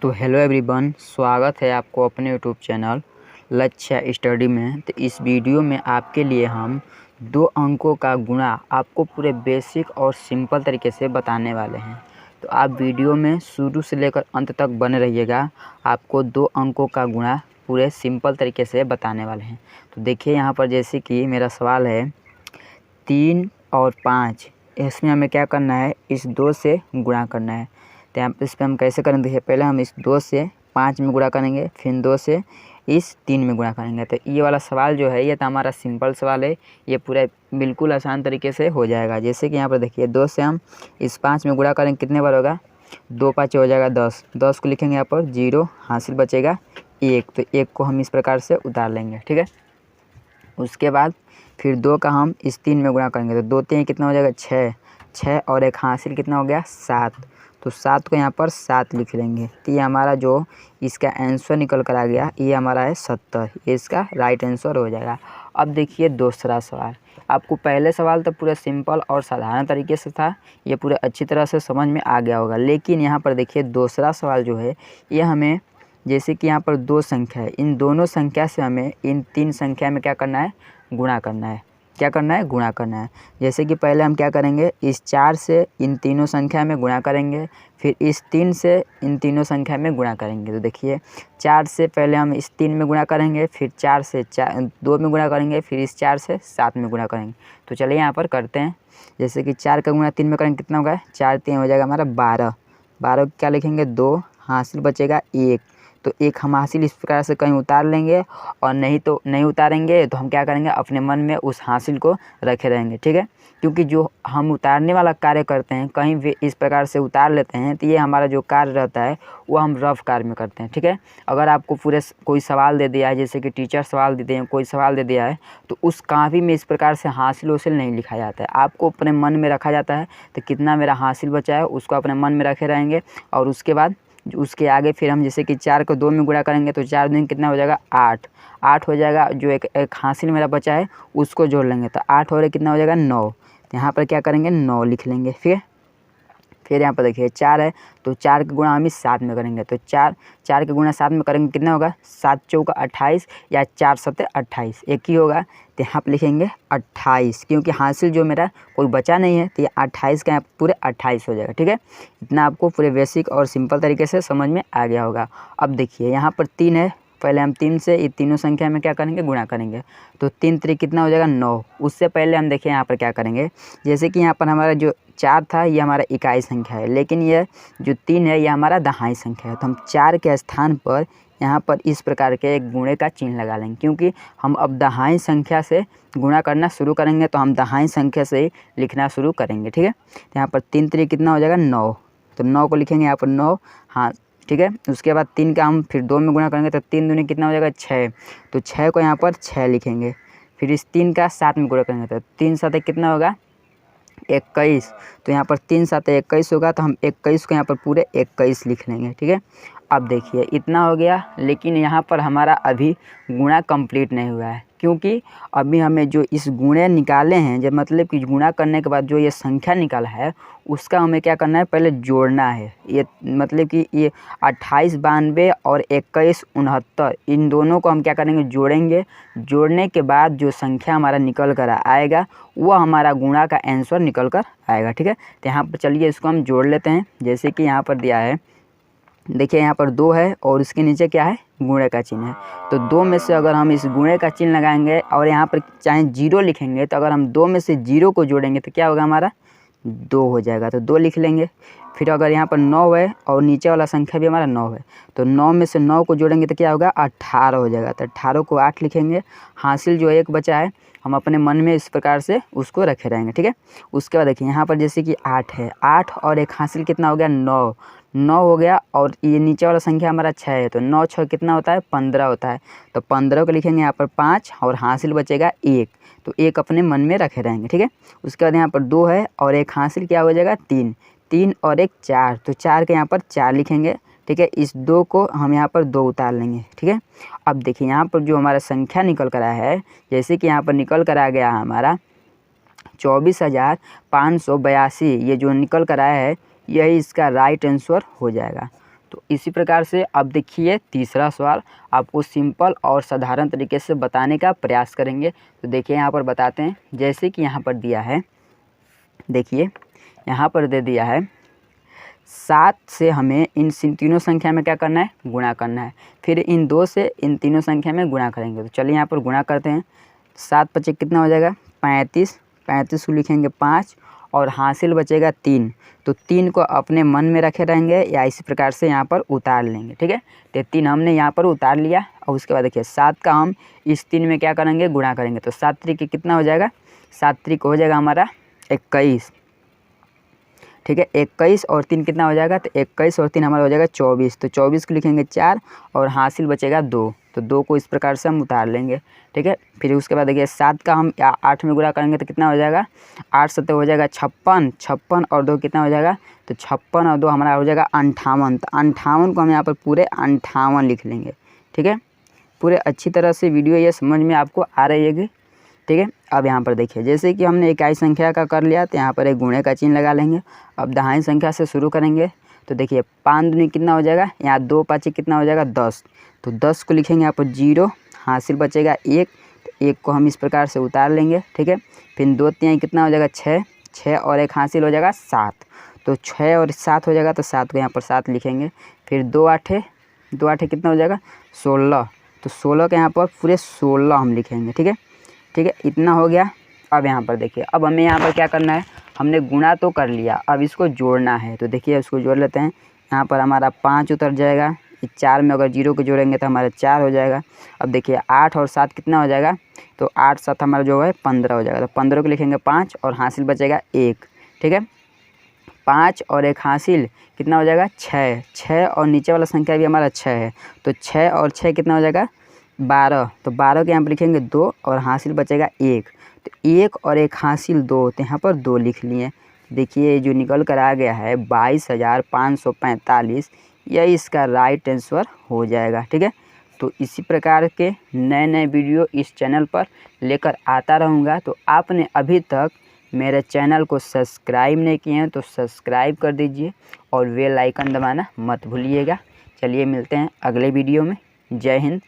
तो hello everyone, स्वागत है आपको अपने यूट्यूब चैनल लक्ष्य स्टडी में। तो इस वीडियो में आपके लिए हम 2 अंकों का गुणा आपको पूरे बेसिक और सिंपल तरीके से बताने वाले हैं। तो आप वीडियो में शुरू से लेकर अंत तक बने रहिएगा। आपको 2 अंकों का गुणा पूरे सिंपल तरीके से बताने वाले हैं। तो देखिए यहाँ पर जैसे कि मेरा सवाल है 3 और 5, इसमें हमें क्या करना है, इस 2 से गुणा करना है। तो यहाँ पर इस पर हम कैसे करेंगे, देखिए पहले हम इस 2 से 5 में गुणा करेंगे, फिर 2 से इस 3 में गुणा करेंगे। तो ये वाला सवाल जो है ये तो हमारा सिंपल सवाल है, ये पूरा बिल्कुल आसान तरीके से हो जाएगा। जैसे कि यहाँ पर देखिए 2 से हम इस 5 में गुणा करेंगे, कितने बार होगा, 2 5 हो जाएगा 10। 10 को लिखेंगे यहाँ पर 0, हासिल बचेगा 1। तो 1 को हम इस प्रकार से उतार लेंगे, ठीक है। उसके बाद फिर 2 का हम इस 3 में गुणा करेंगे, तो 2 3 कितना हो जाएगा 6। 6 और 1 हासिल कितना हो गया 7। तो 7 को यहाँ पर 7 लिख लेंगे। तो ये हमारा जो इसका आंसर निकल कर आ गया, ये हमारा है 70। ये इसका राइट आंसर हो जाएगा। अब देखिए दूसरा सवाल। आपको पहले सवाल तो पूरा सिंपल और साधारण तरीके से था, ये पूरे अच्छी तरह से समझ में आ गया होगा। लेकिन यहाँ पर देखिए दूसरा सवाल जो है ये हमें, जैसे कि यहाँ पर 2 संख्या है, इन दोनों संख्या से हमें इन 3 संख्या में क्या करना है, गुणा करना है। क्या करना है, गुणा करना है। जैसे कि पहले हम क्या करेंगे, इस 4 से इन तीनों संख्या में गुणा करेंगे, फिर इस 3 से इन तीनों संख्या में गुणा करेंगे। तो देखिए 4 से पहले हम इस 3 में गुणा करेंगे, फिर 4 से 2 में गुणा करेंगे, फिर इस 4 से 7 में गुणा करेंगे। तो चलिए यहाँ पर करते हैं। जैसे कि 4 का गुणा 3 में करेंगे, कितना होगा, 4 3 हो जाएगा हमारा 12। 12 क्या लिखेंगे 2, हासिल बचेगा 1। तो 1 हम हासिल इस प्रकार से कहीं उतार लेंगे, और नहीं तो नहीं उतारेंगे तो हम क्या करेंगे, अपने मन में उस हासिल को रखे रहेंगे, ठीक है। क्योंकि जो हम उतारने वाला कार्य करते हैं, कहीं भी इस प्रकार से उतार लेते हैं, तो ये हमारा जो कार्य रहता है वो हम रफ कार्य में करते हैं, ठीक है। अगर आपको पूरे कोई सवाल दे दिया है, जैसे कि टीचर सवाल दे दिए हैं, कोई सवाल दे दिया है, तो उस कापी में इस प्रकार से हासिल वसिल नहीं लिखा जाता है, आपको अपने मन में रखा जाता है। तो कितना मेरा हासिल बचा है उसको अपने मन में रखे रहेंगे, और उसके बाद उसके आगे फिर हम जैसे कि 4 को 2 में गुणा करेंगे, तो 4 दिन कितना हो जाएगा 8। 8 हो जाएगा, जो एक हासिल मेरा बचा है उसको जोड़ लेंगे, तो 8 और 1 कितना हो जाएगा 9। तो यहाँ पर क्या करेंगे 9 लिख लेंगे। फिर यहाँ पर देखिए 4 है, तो 4 का गुणा हम इस 7 में करेंगे, तो 4 के गुणा 7 में करेंगे, कितना होगा 7 चौका 28, या 4 सत्ते 28, एक ही होगा। तो यहाँ पर लिखेंगे 28, क्योंकि हासिल जो मेरा कोई बचा नहीं है, तो ये 28 का यहाँ पूरे 28 हो जाएगा, ठीक है। इतना आपको पूरे बेसिक और सिंपल तरीके से समझ में आ गया होगा। अब देखिए यहाँ पर 3 है, पहले हम 3 से ये तीनों संख्या में क्या करेंगे, गुणा करेंगे। तो 3 3 कितना हो जाएगा 9। उससे पहले हम देखिए यहाँ पर क्या करेंगे, जैसे कि यहाँ पर हमारा जो 4 था ये हमारा इकाई संख्या है, लेकिन ये जो 3 है ये हमारा दहाई संख्या है। तो हम 4 के स्थान पर यहाँ पर इस प्रकार के एक गुणे का चिन्ह लगा लेंगे, क्योंकि हम अब दहाई संख्या से गुणा करना शुरू करेंगे, तो हम दहाई संख्या से ही लिखना शुरू करेंगे, ठीक है। तो यहाँ पर 3 3 कितना हो जाएगा 9। तो 9 को लिखेंगे यहाँ पर 9, हाँ ठीक है। उसके बाद 3 का हम फिर 2 में गुणा करेंगे, तो 3 दूनी कितना हो जाएगा 6। तो 6 को यहाँ पर 6 लिखेंगे। फिर इस 3 का 7 में गुणा करेंगे, तो 3 7 कितना होगा 21। तो यहाँ पर 3 7 21 होगा, तो हम 21 को यहाँ पर पूरे 21 लिख लेंगे, ठीक है। अब देखिए इतना हो गया, लेकिन यहाँ पर हमारा अभी गुणा कंप्लीट नहीं हुआ है, क्योंकि अभी हमें जो इस गुणे निकाले हैं, जब मतलब कि गुणा करने के बाद जो ये संख्या निकाला है उसका हमें क्या करना है, पहले जोड़ना है। ये मतलब कि ये 28 92 और 21 69, इन दोनों को हम क्या करेंगे, जोड़ेंगे। जोड़ने के बाद जो संख्या हमारा निकल कर आएगा वो हमारा गुणा का आंसर निकल कर आएगा, ठीक है। तो यहाँ पर चलिए इसको हम जोड़ लेते हैं। जैसे कि यहाँ पर दिया है, देखिए यहाँ पर 2 है और उसके नीचे क्या है, गुणे का चिन्ह है। तो 2 में से अगर हम इस गुणे का चिन्ह लगाएंगे और यहाँ पर चाहे 0 लिखेंगे, तो अगर हम 2 में से 0 को जोड़ेंगे तो क्या होगा, हमारा 2 हो जाएगा, तो 2 लिख लेंगे। फिर अगर यहाँ पर 9 है और नीचे वाला संख्या भी हमारा 9 है, तो 9 में से 9 को जोड़ेंगे तो क्या होगा 18 हो जाएगा। तो 18 को 8 लिखेंगे। हासिल जो 1 बचा है हम अपने मन में इस प्रकार से उसको रखे रहेंगे, ठीक है। उसके बाद देखिए यहाँ पर जैसे कि 8 है, 8 और 1 हासिल कितना हो गया 9। 9 हो गया, और ये नीचे वाला संख्या हमारा 6 है, तो 9 6 कितना होता है 15 होता है। तो 15 को लिखेंगे यहाँ पर 5, और हासिल बचेगा 1। तो 1 अपने मन में रखे रहेंगे, ठीक है। उसके बाद यहाँ पर 2 है और 1 हासिल क्या हो जाएगा 3। 3 और 1 4, तो 4 के यहाँ पर 4 लिखेंगे, ठीक है। इस 2 को हम यहाँ पर 2 उतार लेंगे, ठीक है। अब देखिए यहाँ पर जो हमारा संख्या निकल कर आया है, जैसे कि यहाँ पर निकल कर आ गया हमारा 24,582, ये जो निकल कर आया है यही इसका राइट आंसर हो जाएगा। तो इसी प्रकार से अब देखिए तीसरा सवाल आपको सिंपल और साधारण तरीके से बताने का प्रयास करेंगे। तो देखिए यहाँ पर बताते हैं, जैसे कि यहाँ पर दिया है, देखिए यहाँ पर दे दिया है 7 से हमें इन तीनों संख्या में क्या करना है, गुणा करना है। फिर इन 2 से इन तीनों संख्या में गुणा करेंगे। तो चलिए यहाँ पर गुणा करते हैं। 7 पचे कितना हो जाएगा 35, 35 को लिखेंगे 5 और हासिल बचेगा 3। तो 3 को अपने मन में रखे रहेंगे या इसी प्रकार से यहाँ पर उतार लेंगे, ठीक है। तो 3 हमने यहाँ पर उतार लिया और उसके बाद देखिए 7 का हम इस 3 में क्या करेंगे, गुणा करेंगे। तो 7 त्रिक कितना हो जाएगा, 7 त्रिक हो जाएगा हमारा 21, ठीक है। 21 और 3 कितना हो जाएगा, तो 21 और 3 हमारा हो जाएगा 24। तो 24 को लिखेंगे 4 और हासिल बचेगा 2। तो 2 को इस प्रकार से हम उतार लेंगे, ठीक है। फिर उसके बाद देखिए 7 का हम 8 में गुणा करेंगे तो कितना हो जाएगा, 8 7 हो जाएगा 56, 56 और 2 कितना हो जाएगा, तो 56 और 2 हमारा हो जाएगा 58। तो 58 को हम यहाँ पर पूरे 58 लिख लेंगे, ठीक है। पूरे अच्छी तरह से वीडियो ये समझ में आपको आ रही है, ठीक है। अब यहाँ पर देखिए जैसे कि हमने इकाई संख्या का कर लिया तो यहाँ पर एक गुणे का चिन्ह लगा लेंगे। अब दहाई संख्या से शुरू करेंगे। तो देखिए 5 दूनी कितना हो जाएगा, यहाँ 2 5 कितना हो जाएगा 10। तो 10 को लिखेंगे यहाँ पर 0, हासिल बचेगा 1। तो 1 को हम इस प्रकार से उतार लेंगे, ठीक है। फिर 2 3 कितना हो जाएगा 6, 6 और 1 हासिल हो जाएगा 7। तो 6 और 7 हो जाएगा, तो 7 को यहाँ पर 7 लिखेंगे। फिर 2 8 कितना हो जाएगा 16। तो 16 के यहाँ पर पूरे 16 हम लिखेंगे, ठीक है, ठीक है। इतना हो गया। अब यहाँ पर देखिए, अब हमें यहाँ पर क्या करना है, हमने गुणा तो कर लिया, अब इसको जोड़ना है। तो देखिए इसको जोड़ लेते हैं। यहाँ पर हमारा 5 उतर जाएगा, 4 में अगर 0 को जोड़ेंगे तो हमारा 4 हो जाएगा। अब देखिए 8 और 7 कितना हो जाएगा, तो 8 7 हमारा जो है 15 हो जाएगा। तो 15 को लिखेंगे 5 और हासिल बचेगा 1, ठीक है। 5 और 1 हासिल कितना हो जाएगा 6, 6 और नीचे वाला संख्या भी हमारा 6 है। तो 6 और 6 कितना हो जाएगा 12। तो 12 के यहाँ पर लिखेंगे 2 और हासिल बचेगा 1। तो 1 और 1 हासिल 2, तो यहाँ पर 2 लिख लिए। देखिए जो निकल कर आ गया है 22,545, यह इसका राइट आंसर हो जाएगा, ठीक है। तो इसी प्रकार के नए नए वीडियो इस चैनल पर लेकर आता रहूँगा। तो आपने अभी तक मेरे चैनल को सब्सक्राइब नहीं किए हैं तो सब्सक्राइब कर दीजिए और बेल आइकन दबाना मत भूलिएगा। चलिए मिलते हैं अगले वीडियो में। जय हिंद,